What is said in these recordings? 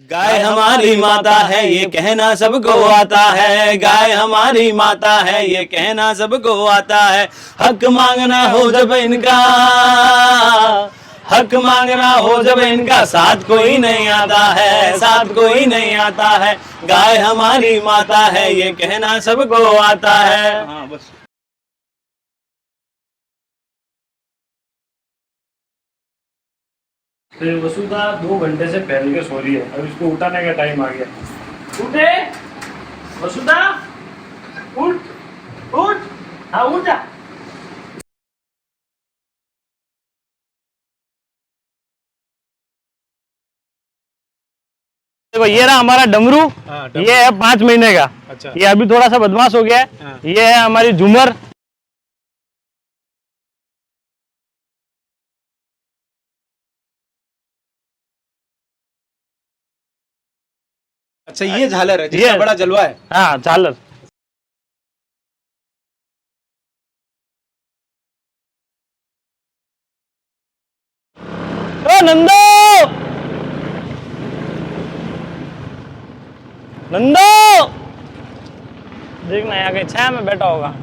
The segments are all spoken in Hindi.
गाय हमारी माता है ये कहना सबको आता है, गाय हमारी माता है ये कहना सबको आता है। हक मांगना हो जब इनका, हक मांगना हो जब इनका, साथ कोई नहीं आता है, साथ कोई नहीं आता है। गाय हमारी माता है ये कहना सबको आता है। हाँ बस। तो वसुधा 2 घंटे से पहल के सो रही है, अब इसको उठाने का टाइम आ गया। उठे वसुधा, उठ उठ, हाँ उठ जा। देखो ये रहा हमारा डमरू, ये है 5 महीने का। अच्छा। ये अभी थोड़ा सा बदमाश हो गया है। ये है हमारी झूमर। अच्छा ये झालर है जिसका बड़ा जलवा है। हाँ झालर। ओ नंदो, नंदो देखना यहाँ के छाया में बैठा होगा।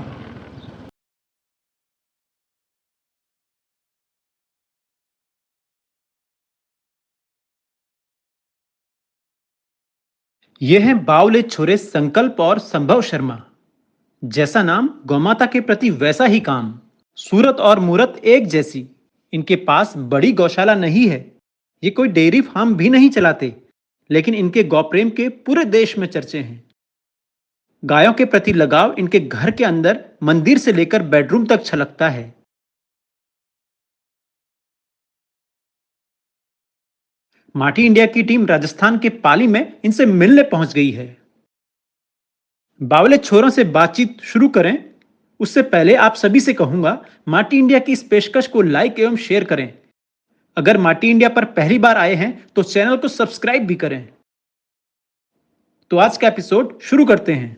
ये हैं बावले छोरे संकल्प और संभव शर्मा। जैसा नाम गौमाता के प्रति वैसा ही काम, सूरत और मूरत एक जैसी। इनके पास बड़ी गौशाला नहीं है, ये कोई डेयरी फार्म भी नहीं चलाते, लेकिन इनके गौप्रेम के पूरे देश में चर्चे हैं। गायों के प्रति लगाव इनके घर के अंदर मंदिर से लेकर बेडरूम तक छलकता है। माटी इंडिया की टीम राजस्थान के पाली में इनसे मिलने पहुंच गई है। बावले छोरों से बातचीत शुरू करें उससे पहले आप सभी से कहूंगा, माटी इंडिया की इस पेशकश को लाइक एवं शेयर करें। अगर माटी इंडिया पर पहली बार आए हैं तो चैनल को सब्सक्राइब भी करें। तो आज का एपिसोड शुरू करते हैं।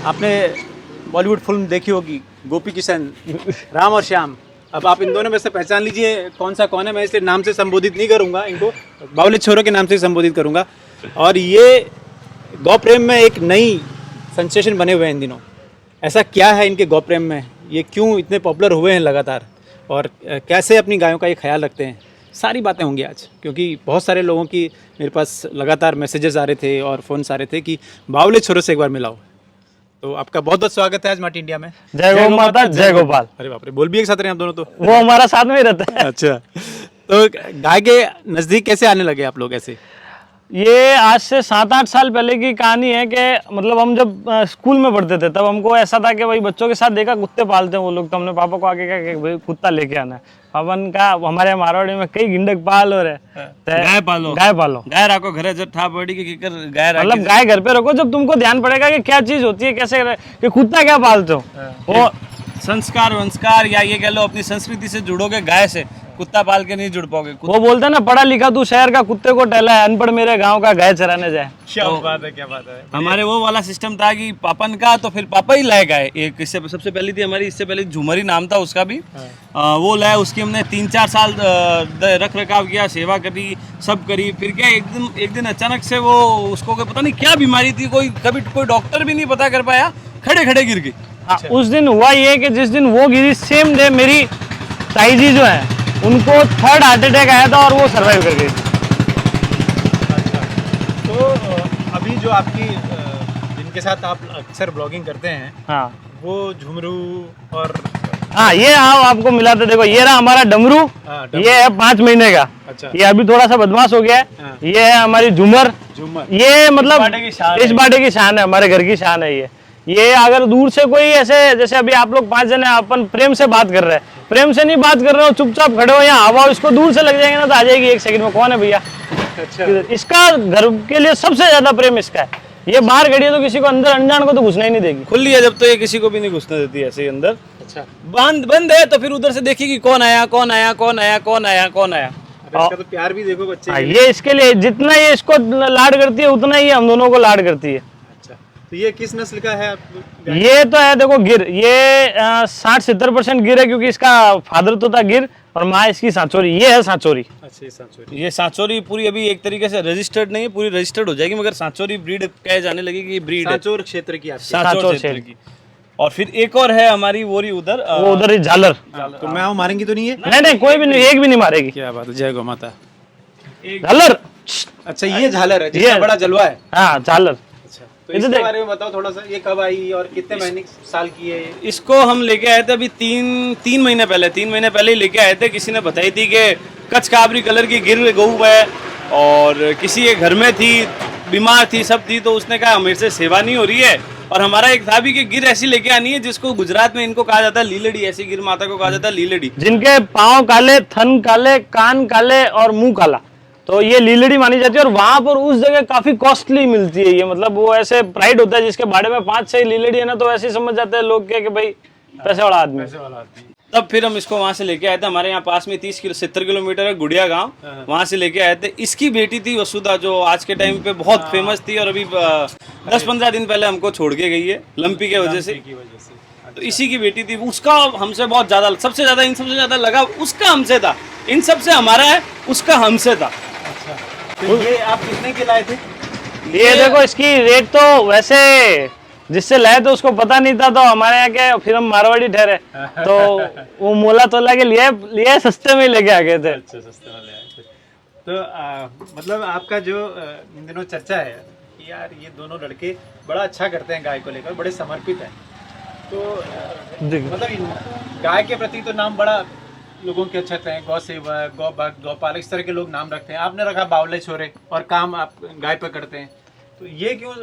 आपने बॉलीवुड फिल्म देखी होगी गोपी किशन, राम और श्याम। अब आप इन दोनों में से पहचान लीजिए कौन सा कौन है। मैं इसे नाम से संबोधित नहीं करूंगा, इनको बावले छोरों के नाम से संबोधित करूंगा। और ये गौ प्रेम में एक नई सेंसेशन बने हुए हैं इन दिनों। ऐसा क्या है इनके गौ प्रेम में, ये क्यों इतने पॉपुलर हुए हैं लगातार, और कैसे अपनी गायों का ये ख्याल रखते हैं, सारी बातें होंगी आज। क्योंकि बहुत सारे लोगों की मेरे पास लगातार मैसेजेस आ रहे थे और फ़ोन्स आ रहे थे कि बावले छोरों से एक बार मिलाओ। तो आपका बहुत बहुत स्वागत है आज माटी इंडिया में। जय गौ माता, जय गोपाल। अरे बाप रे, बोल भी एक साथ रहे हैं आप दोनों तो। वो हमारा साथ में ही रहता है। अच्छा, तो गाय के नज़दीक कैसे आने लगे आप लोग ऐसे? ये आज से 7-8 साल पहले की कहानी है कि मतलब हम जब स्कूल में पढ़ते थे तब हमको ऐसा था कि भाई बच्चों के साथ देखा कुत्ते पालते हैं वो लोग, तो हमने पापा को आके कहा कि भाई कुत्ता लेके आना है। पापा ने कहा हमारे मारवाड़ी में कई गिंडक पाल हो रहे, गाय पालो, गाय पालो, गाय रखो घरे जब ठा पड़ी कि गाय मतलब गाय घर पे रखो जब तुमको ध्यान पड़ेगा कि क्या चीज होती है, कैसे कि कुत्ता क्या पालते हो। वो संस्कार वंस्कार या ये कह लो अपनी संस्कृति से जुड़ोगे गाय से, कुत्ता पाल के नहीं जुड़ पाओगे। वो बोलते हैं ना, पढ़ा लिखा तू शहर का कुत्ते को टहला है, अनपढ़ मेरे गांव का गाय चराने जाए। क्या बात है, क्या बात है। हमारे वो वाला सिस्टम था कि पापन का तो फिर पापा ही लाए गाय। एक इससे सबसे पहली थी हमारी, इससे पहले झूमरी नाम था उसका भी। वो लाए, उसकी हमने 3-4 साल रख रखाव किया, सेवा करी, सब करी। फिर क्या एक दिन अचानक से वो उसको पता नहीं क्या बीमारी थी, कोई डॉक्टर भी नहीं पता कर पाया, खड़े खड़े गिर गई। उस दिन हुआ ये कि जिस दिन वो गिरी सेम डे मेरी ताई जी जो है उनको 3rd हार्ट अटैक आया था और वो सर्वाइव कर गई। अच्छा, तो अभी जो आपकी जिनके साथ आप अक्सर ब्लॉगिंग करते हैं, हाँ वो झुमरू और हाँ, ये आओ आपको मिला था। देखो ये रहा हमारा डमरू, ये है 5 महीने का। अच्छा। ये अभी थोड़ा सा बदमाश हो गया है। ये है हमारी झूमर। ये मतलब इस बाटे की शान है, हमारे घर की शान है। ये अगर दूर से कोई ऐसे, जैसे अभी आप लोग 5 जने अपन प्रेम से बात कर रहे हैं, प्रेम से नहीं बात कर रहे हो, चुपचाप खड़े हो यहाँ हवा, इसको दूर से लग जाएंगे ना तो आ जाएगी 1 सेकंड में, कौन है भैया। अच्छा। इसका घर के लिए सबसे ज्यादा प्रेम इसका है। ये बाहर खड़ी है तो किसी को अंदर अनजान को तो घुसना ही नहीं देगी। खुली है जब तो ये किसी को भी नहीं घुसने देती ऐसे ही अंदर। अच्छा, बंद है तो फिर उधर से देखिएगी कौन आया कौन आया कौन आया कौन आया कौन आया। इसका तो प्यार भी देखो बच्चे। ये इसके लिए जितना ये इसको लाड करती है उतना ही हम दोनों को लाड करती है। तो ये किस नस्ल का है? ये तो है देखो गिर, ये 60-70% गिर है, क्योंकि इसका फादर तो था गिर और माँ इसकी सांचोरी, ये है सांचोरी। अच्छा, ये सांचोरी। ये सांचोरी पूरी अभी एक तरीके से रजिस्टर्ड नहीं है, पूरी रजिस्टर्ड हो जाएगी, मगर सांचोरी ब्रीड कहे जाने लगी कि ब्रीड है सांचोर क्षेत्र की आपकी। सांचोर सांचोर क्षेत्र क्षेत्र की। और फिर एक और है हमारी वोरी उधर वो उधर ही झालर। तो मैं मारेंगी तो नहीं है? नहीं नहीं, कोई भी नहीं, एक भी नहीं मारेगी। क्या बात है, जय गौ माता। झालर, अच्छा, ये झालर है जिसका बड़ा जलवा है। हाँ झालर। अच्छा, तो इसके बारे में बताओ थोड़ा सा, ये कब आई और कितने महीने साल की है ये? इसको हम लेके आए थे अभी तीन महीने पहले ही लेके आए थे। किसी ने बताई थी कि कच्छ काबरी कलर की गिर गऊ है और किसी के घर में थी, बीमार थी, सब थी, तो उसने कहा मेरे से सेवा नहीं हो रही है। और हमारा एक था भी कि गिर ऐसी लेके आनी है जिसको गुजरात में इनको कहा जाता है लीलड़ी, ऐसी गिर माता को कहा जाता है लीलड़ी। जिनके पाँव काले, थन काले, कान काले और मुंह काला, तो ये लीलड़ी मानी जाती है। और वहां पर उस जगह काफी कॉस्टली मिलती है ये, मतलब वो ऐसे प्राइड होता है जिसके बाड़े में 5-6 लीलड़ी है ना, तो ऐसे ही समझ जाते हैं लोग के कि भाई पैसे वाला आदमी है। तब फिर हम इसको वहां से लेके आए थे। हमारे यहाँ पास में 70 किलोमीटर है गुड़िया गांव, वहां से लेके आए थे। इसकी बेटी थी वसुधा, जो आज के टाइम पे बहुत फेमस थी और अभी 10-15 दिन पहले हमको छोड़ के गई है लंपी के वजह से। तो इसी की बेटी थी। उसका हमसे बहुत ज्यादा, सबसे ज्यादा इन सबसे ज्यादा लगाव उसका हमसे था। इन सबसे हमारा है, उसका हमसे था। तो ये आप कितने के लाए थे? ये देखो इसकी रेट तो वैसे जिससे लाए तो उसको पता नहीं था, तो हमारे यहाँ के फिर हम मारवाड़ी ठहरे, तो वो मोला तोला के लिए सस्ते में ही लेके आ गए थे। अच्छा, सस्ते वाले आए थे। तो मतलब आपका जो इन दिनों चर्चा है कि यार ये दोनों लड़के बड़ा अच्छा करते हैं गाय को लेकर, बड़े समर्पित हैं, तो मतलब गाय के प्रति तो नाम बड़ा लोगों के अच्छे हैं, गौ सेवक, गौ भक्त, गौपालक, इस तरह के लोग नाम रखते हैं। आपने रखा बावले छोरे और काम आप गाय पे करते हैं, तो ये क्यों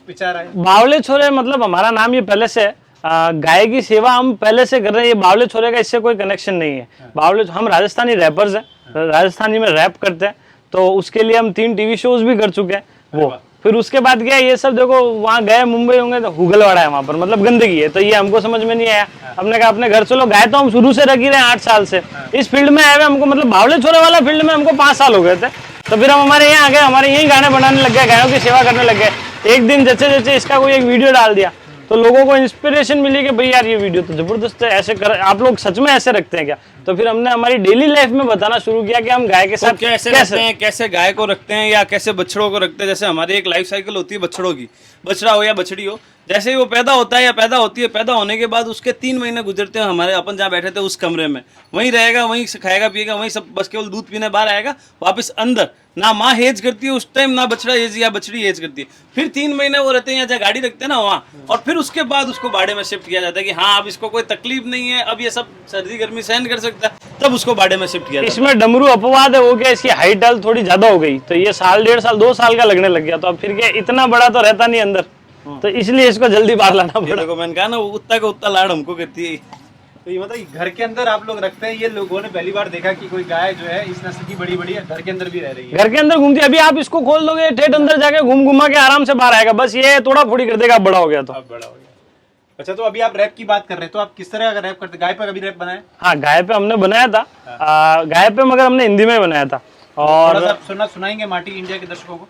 विचार आया? बावले छोरे मतलब हमारा नाम ये पहले से गाय की सेवा हम पहले से कर रहे हैं। ये बावले छोरे का इससे कोई कनेक्शन नहीं है। बावले, हम राजस्थानी रैपर्स हैं, राजस्थानी में रैप करते हैं, तो उसके लिए हम 3 टीवी शोज भी कर चुके हैं वो। फिर उसके बाद क्या ये सब देखो, वहाँ गए मुंबई होंगे तो हुगलवाड़ा है वहाँ पर, मतलब गंदगी है, तो ये हमको समझ में नहीं आया। हमने कहा अपने घर चलो, गाय तो हम शुरू से रख ही रहे हैं 8 साल से इस फील्ड में आए हुए। हमको मतलब बावले छोरे वाला फील्ड में हमको 5 साल हो गए थे, तो फिर हम हमारे यहाँ आ गए, हमारे यही गाने बनाने लग गए, गायों की सेवा करने लग गए। एक दिन जैसे जैसे इसका कोई एक वीडियो डाल दिया तो लोगों को इंस्पिरेशन मिली कि भाई यार ये वीडियो तो जबरदस्त है, ऐसे कर, आप लोग सच में ऐसे रखते हैं क्या? तो फिर हमने हमारी डेली लाइफ में बताना शुरू किया कि हम गाय के साथ कैसे रखते हैं, कैसे गाय को रखते हैं या कैसे बछड़ों को रखते हैं। जैसे हमारी एक लाइफ साइकिल होती है बछड़ों की, बछड़ा हो या बछड़ी हो, जैसे ही वो पैदा होता है या पैदा होती है, पैदा होने के बाद उसके 3 महीने गुजरते हैं हमारे, अपन जहाँ बैठे थे उस कमरे में, वहीं रहेगा, वहीं खाएगा पिएगा, वहीं सब, बस केवल दूध पीने बाहर आएगा, वापस अंदर। ना माँ हेज करती है उस टाइम, ना बछड़ा हेज या बछड़ी हेज करती है। फिर 3 महीने वो रहते हैं, जहाँ गाड़ी रखते हैं ना वहाँ, और फिर उसके बाद उसको बाड़े में शिफ्ट किया जाता है कि हाँ अब इसको कोई तकलीफ नहीं है, अब ये सब सर्दी गर्मी सहन कर सकता है, तब उसको बाड़े में शिफ्ट किया जाता है। इसमें डमरू अपवाद है, वो क्या इसकी हाइट डाल थोड़ी ज्यादा हो गई, तो ये 1.5 साल 2 साल का लगने लग गया, तो अब फिर क्या इतना बड़ा तो रहता नहीं अंदर, तो इसलिए इसको जल्दी बाहर लाना पड़ा। देखो मैंने कहा ना, उतना का उतना लाड़ हमको करती है। तो ये मतलब घर के अंदर आप लोग रखते हैं, ये लोगों ने पहली बार देखा कि कोई गाय जो है इस नस्ल की बड़ी बड़ी घर के अंदर भी रह रही है। घर के अंदर घूमती है, अभी आप इसको खोल दोगे ठेठ अंदर जाके घूम घुमा के आराम से बाहर आएगा, बस ये थोड़ा फोड़ी कर देगा, बड़ा हो गया तो। अब बड़ा हो गया। अच्छा, तो अभी आप रैप की बात कर रहे हैं, तो आप किस तरह का रैप करते हैं? गाय पर कभी रैप बनाया? हाँ गाय पे हमने बनाया था, गाय पे मगर हमने हिंदी में बनाया था। और थोड़ा सा सुनाएंगे माटी इंडिया के दर्शकों को?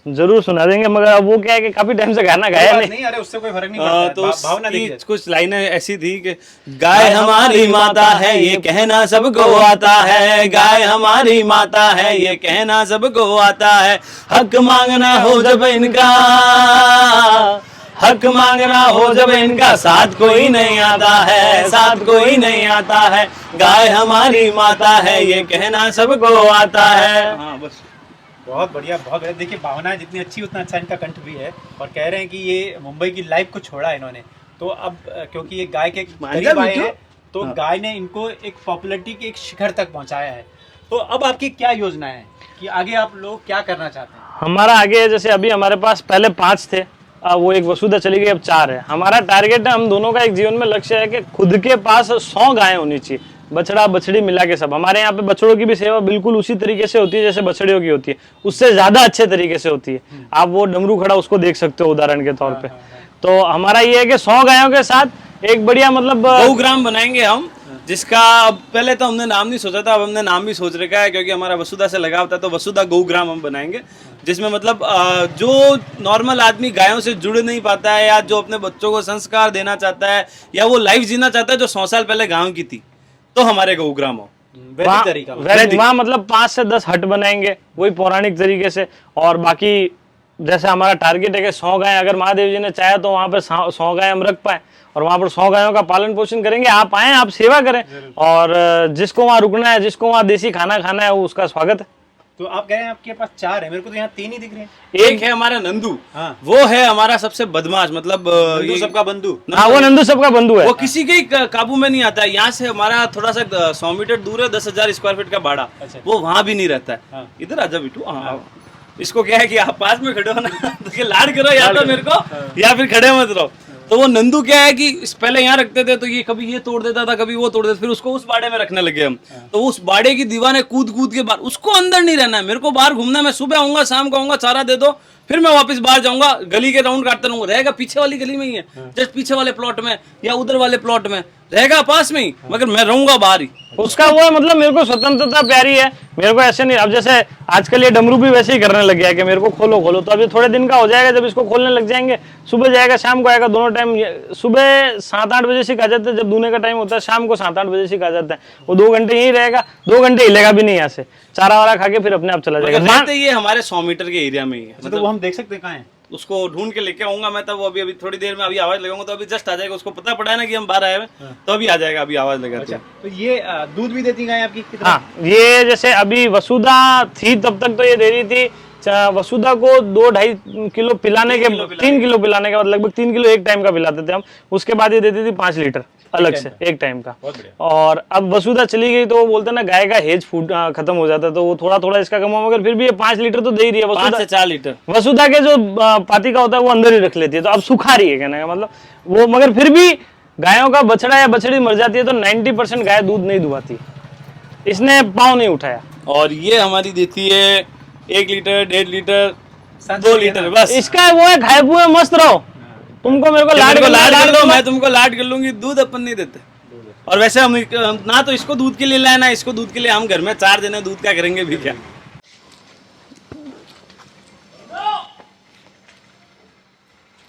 जरूर सुना देंगे, मगर अब वो क्या है कि काफी टाइम से गाना गाया नहीं। अरे उससे कोई फर्क नहीं पड़ता, तो भावना देखिए। कुछ लाइनें ऐसी थी कि गाय हमारी माता है ये कहना सबको आता है, गाय हमारी माता है ये कहना सबको आता है, हक मांगना हो जब इनका, हक मांगना हो जब इनका, साथ कोई नहीं आता है, साथ कोई नहीं आता है, गाय हमारी माता है ये कहना सबको आता है। हाँ बस, बहुत बढ़िया, बहुत बढ़िया। देखिए भावना जितनी अच्छी उतना अच्छा इनका कंठ भी है, और कह रहे हैं कि ये मुंबई की लाइफ को छोड़ा है इन्होंने, तो अब क्योंकि ये गाय के करीब आए हैं, तो गाय ने इनको एक पॉपुलैरिटी के एक शिखर तक पहुंचाया है। तो अब आपकी क्या योजना है कि आगे आप लोग क्या करना चाहते हैं? हमारा आगे जैसे अभी हमारे पास पहले 5 थे, वो एक वसुधा चली गई, अब 4 है। हमारा टारगेट है, हम दोनों का एक जीवन में लक्ष्य है कि खुद के पास 100 गायें होनी चाहिए, बछड़ा बछड़ी मिला के सब। हमारे यहाँ पे बछड़ों की भी सेवा बिल्कुल उसी तरीके से होती है जैसे बछड़ियों की होती है, उससे ज्यादा अच्छे तरीके से होती है। आप वो डमरू खड़ा उसको देख सकते हो उदाहरण के तौर पे। तो हमारा ये है कि 100 गायों के साथ एक बढ़िया मतलब गौग्राम बनाएंगे हम, जिसका अब पहले तो हमने नाम नहीं सोचा था, अब हमने नाम भी सोच रखा है, क्योंकि हमारा वसुधा से लगाव था, तो वसुधा गौग्राम हम बनाएंगे, जिसमें मतलब जो नॉर्मल आदमी गायों से जुड़ नहीं पाता है, या जो अपने बच्चों को संस्कार देना चाहता है, या वो लाइफ जीना चाहता है जो 100 साल पहले गाँव की थी, तो हमारे गौग्राम हो। वैदिक तरीका वहाँ मतलब 5 से 10 हट बनाएंगे वही पौराणिक तरीके से। और बाकी जैसे हमारा टारगेट है कि 100 गाय अगर महादेव जी ने चाहे तो वहाँ पे 100 गाय हम रख पाए और वहाँ पर 100 गायों का पालन पोषण करेंगे। आप आए, आप सेवा करें और जिसको वहाँ रुकना है, जिसको वहाँ देसी खाना खाना है, वो उसका स्वागत है। तो आप कह रहे हैं आपके पास 4 है, मेरे को तो यहाँ 3 ही दिख रहे हैं। एक है हमारा नंदू, हाँ। वो है हमारा सबसे बदमाश, मतलब ये सबका बंधु। हाँ, वो नंदू सबका बंधु है। वो किसी के ही काबू में नहीं आता है। यहाँ से हमारा थोड़ा सा 100 मीटर दूर है, 10,000 स्क्वायर फीट का भाड़ा, वो वहाँ भी नहीं रहता है। इधर आजा बिट्टू। हाँ, इसको क्या है कि आप पास में खड़े हो ना तो ये लाड करो या तो मेरे को, या फिर खड़े मत रहो। तो वो नंदू क्या है कि पहले यहाँ रखते थे तो ये कभी ये तोड़ देता था, कभी वो तोड़ देता, फिर उसको उस बाड़े में रखने लगे हम। तो उस बाड़े की दीवारें कूद कूद के बाहर, उसको अंदर नहीं रहना है, मेरे को बाहर घूमना है। मैं सुबह आऊंगा, शाम को आऊंगा, चारा दे दो, फिर मैं वापस बाहर जाऊंगा, गली के राउंड काटता रहूंगा। रहेगा पीछे वाली गली में ही है, जस्ट पीछे वाले प्लॉट में या उधर वाले प्लॉट में, रहेगा पास में ही, मगर मैं रहूंगा बाहर ही। उसका वो है, मतलब मेरे को स्वतंत्रता प्यारी है, मेरे को ऐसे नहीं। अब जैसे आजकल ये डमरू भी वैसे ही करने लग गया है कि मेरे को खोलो खोलो, तो अभी थोड़े दिन का हो जाएगा जब इसको खोलने लग जाएंगे। सुबह जाएगा, शाम को आएगा, दोनों टाइम। सुबह 7-8 बजे से आ जाते हैं जब दूने का टाइम होता है, शाम को 7-8 बजे से आ जाता है। वो 2 घंटे यहीं रहेगा, 2 घंटे हिलेगा भी नहीं यहाँ से, चारा वारा खा के फिर अपने आप चला जाएगा। रहते ये हमारे 100 मीटर के एरिया में ही है। तो वो हम देख सकते हैं कहाँ है? उसको ढूंढ के लेके आऊंगा मैं, तब वो अभी थोड़ी देर में अभी आवाज लगाऊंगा तो अभी जस्ट आ जाएगा। उसको पता पड़ा है ना कि हम बाहर आए हैं, तो अभी आ जाएगा, अभी आवाज लगाते हैं। तो ये दूध भी देती गाय आपकी कितना? हाँ, ये जैसे अभी वसुधा थी तब तक तो ये दे रही थी। वसुधा को 2-2.5 किलो पिलाने के, 3 किलो पिलाने के बाद, लगभग 3 किलो एक टाइम का पिलाते थे हम। उसके बाद ये देती थी 5 लीटर अलग से एक टाइम का। और अब वसुधा चली गई तो वो बोलते हैं ना गाय का हेज फूड खत्म हो जाता है, तो वो थोड़ा थोड़ा इसका कम हुआ, मगर फिर भी ये 5 लीटर तो दे ही रही है। 5 से 4 लीटर वसुधा के जो पाती का होता है वो अंदर ही रख लेती है, तो अब सुखा रही है कहने का मतलब वो। मगर फिर भी गायों का बछड़ा या बछड़ी मर जाती है तो 90% गाय दूध नहीं दुहाती, इसने पाँव नहीं उठाया। और ये हमारी देती है 1 लीटर, 1.5 लीटर, 2 लीटर बस। इसका वो है, खाए पुए मस्त रहो, तुमको मेरे को लाड कर लो, मैं तुमको लाड कर लूंगी। दूध अपन नहीं देते। और वैसे हम ना तो इसको दूध के लिए लाए ना इसको दूध के लिए, हम घर में 4 जने दूध क्या करेंगे भी क्या।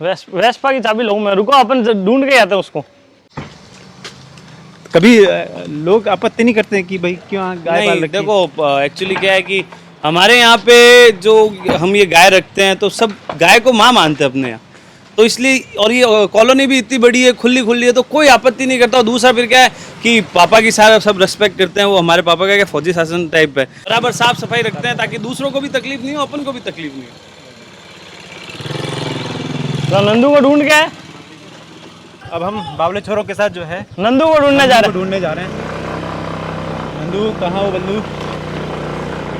वेस्पा की चाबी लूं मैं, रुको अपन ढूंढ के आते हैं उसको। कभी लोग आपत्ति नहीं करते कि भाई क्यों गाय पाल नहीं, रखी है? देखो एक्चुअली क्या है कि हमारे यहाँ पे जो हम ये गाय रखते हैं तो सब गाय को माँ मानते हैं अपने यहाँ, तो इसलिए। और ये कॉलोनी भी इतनी बड़ी है, खुली खुली है, तो कोई आपत्ति नहीं करता। और दूसरा फिर क्या है कि पापा की सारा सब रेस्पेक्ट करते हैं। वो हमारे पापा का क्या फौजी शासन टाइप है, बराबर साफ सफाई रखते हैं ताकि दूसरों को भी तकलीफ नहीं हो, अपन को भी तकलीफ नहीं हो। तो नंदू को ढूंढ के आए। अब हम बावले छोरों के साथ जो है नंदू को ढूंढने जा रहे हैं। ढूंढने जा रहे हैं। नंदू कहाँ हो बंधु?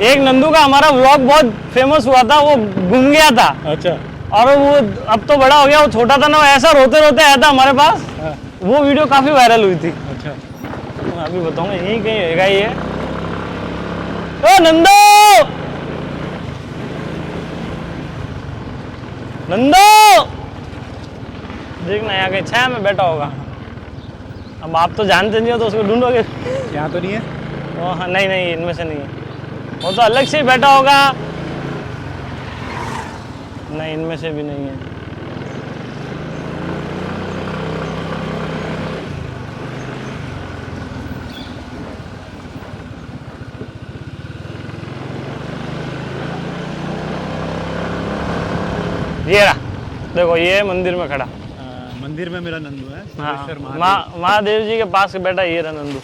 एक नंदू का हमारा व्लॉग बहुत फेमस हुआ था, वो गुम गया था। अच्छा। और वो अब तो बड़ा हो गया, वो छोटा था ना, वो ऐसा रोते रोते आया था हमारे पास। वो वीडियो काफी वायरल हुई थी। अच्छा। मैं अभी बताऊंगा, यही कहीं होगा ये। ओ नंदू, नंदू देखना यहाँ कहीं छाया में बैठा होगा। अब आप तो जानते नहीं हो तो उसको ढूंढोगे। यहाँ तो नहीं है? ओ हाँ, नहीं नहीं, इनमें से नहीं है, वो तो अलग से ही बैठा होगा। नहीं, इनमें से भी नहीं है। ये रहा, देखो ये मंदिर में खड़ा। मंदिर में मेरा नंदू है। हाँ, महादेव जी के पास बैठा ये रहा नंदू।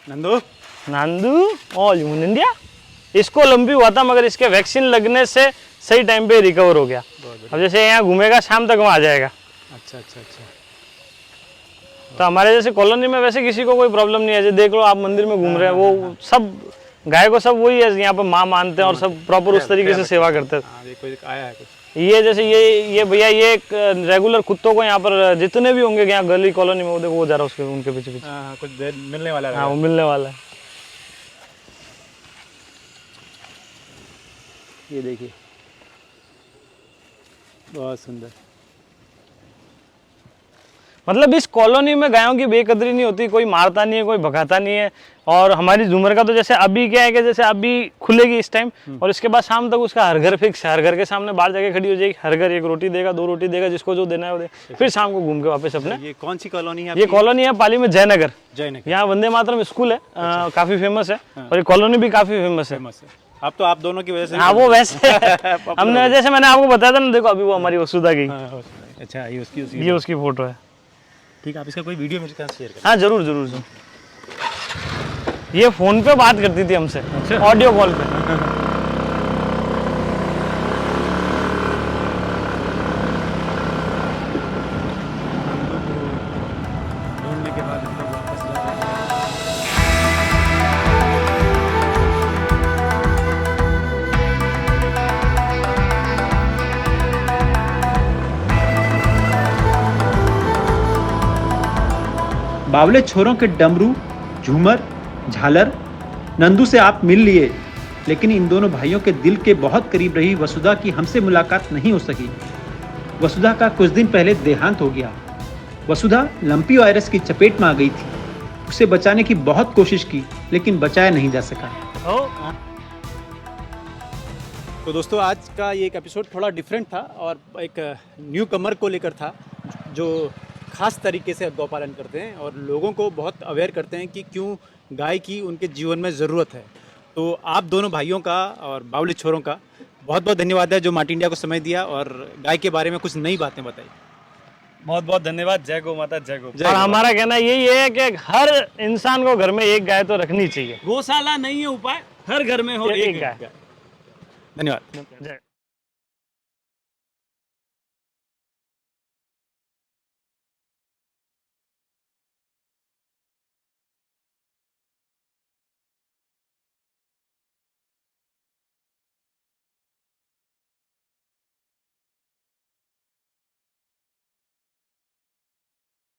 नंदू नंदू ओ इंडिया। इसको लंबी हुआ था, मगर इसके वैक्सीन लगने से सही टाइम पे रिकवर हो गया। अब जैसे यहाँ घूमेगा, शाम तक वहाँ आ जाएगा। अच्छा अच्छा अच्छा। तो हमारे जैसे कॉलोनी में वैसे किसी को कोई प्रॉब्लम नहीं है। जैसे देख लो आप मंदिर में घूम रहे हैं, वो सब गाय को सब वही है यहाँ पे माँ मानते हैं और सब प्रॉपर उस तरीके से सेवा करते हैं। हाँ, देखो आया है कुछ। ये जैसे ये भैया, ये एक रेगुलर कुत्तों को यहाँ पर जितने भी होंगे यहाँ गली कॉलोनी में, वो देखो वो जा रहा है उसके उनके पीछे पीछे। हाँ, कुछ देर मिलने वाला है। हाँ, वो मिलने वाला है। ये देखिए, बहुत सुंदर। मतलब इस कॉलोनी में गायों की बेकदरी नहीं होती, कोई मारता नहीं है, कोई भगाता नहीं है। और हमारी झूमर का तो जैसे अभी क्या है कि जैसे अभी खुलेगी इस टाइम, और इसके बाद शाम तक उसका हर घर फिक्स है, हर घर के सामने बाहर जाके खड़ी हो जाएगी, हर घर एक रोटी देगा, 2 रोटी देगा, जिसको जो देना है वो दे, फिर शाम को घूम के वापस अपने। ये कौन सी कॉलोनी है? ये कॉलोनी है पाली में जयनगर। जयनगर। यहाँ वंदे मातरम स्कूल है, काफी फेमस है, और ये कॉलोनी भी काफी फेमस है। अब तो आप दोनों की वजह से। हाँ वो वैसे हमने जैसे मैंने आपको बताया था ना, देखो अभी वो हमारी वसुधा की, अच्छा ये उसकी फोटो है। ठीक है, आप इसका कोई वीडियो मेरे साथ शेयर करें। हाँ जरूर जरूर जरूर। ये फोन पे बात करती थी हमसे, ऑडियो कॉल पे। ढूंढने के बाद हम लोग वापस जा रहे हैं। बावले छोरों के डमरू, झूमर, झालर, नंदू से आप मिल लिए, लेकिन इन दोनों भाइयों के दिल के बहुत करीब रही वसुधा की हमसे मुलाकात नहीं हो सकी। वसुधा का कुछ दिन पहले देहांत हो गया। वसुधा लंपी वायरस की चपेट में आ गई थी। उसे बचाने की बहुत कोशिश की, लेकिन बचाया नहीं जा सका। तो दोस्तों, आज का ये एक एपिसोड थोड़ा डिफरेंट था और एक न्यू कमर को लेकर था, जो खास तरीके से गौपालन करते हैं और लोगों को बहुत अवेयर करते हैं कि क्यों गाय की उनके जीवन में ज़रूरत है। तो आप दोनों भाइयों का और बावली छोरों का बहुत बहुत धन्यवाद है, जो मार्ट इंडिया को समय दिया और गाय के बारे में कुछ नई बातें बताई। बहुत बहुत धन्यवाद। जय गौ माता, जय गौ। और हमारा कहना यही है कि हर इंसान को घर में एक गाय तो रखनी चाहिए। गौशाला नहीं है उपाय, हर घर में हो एक गाय। धन्यवाद। जय।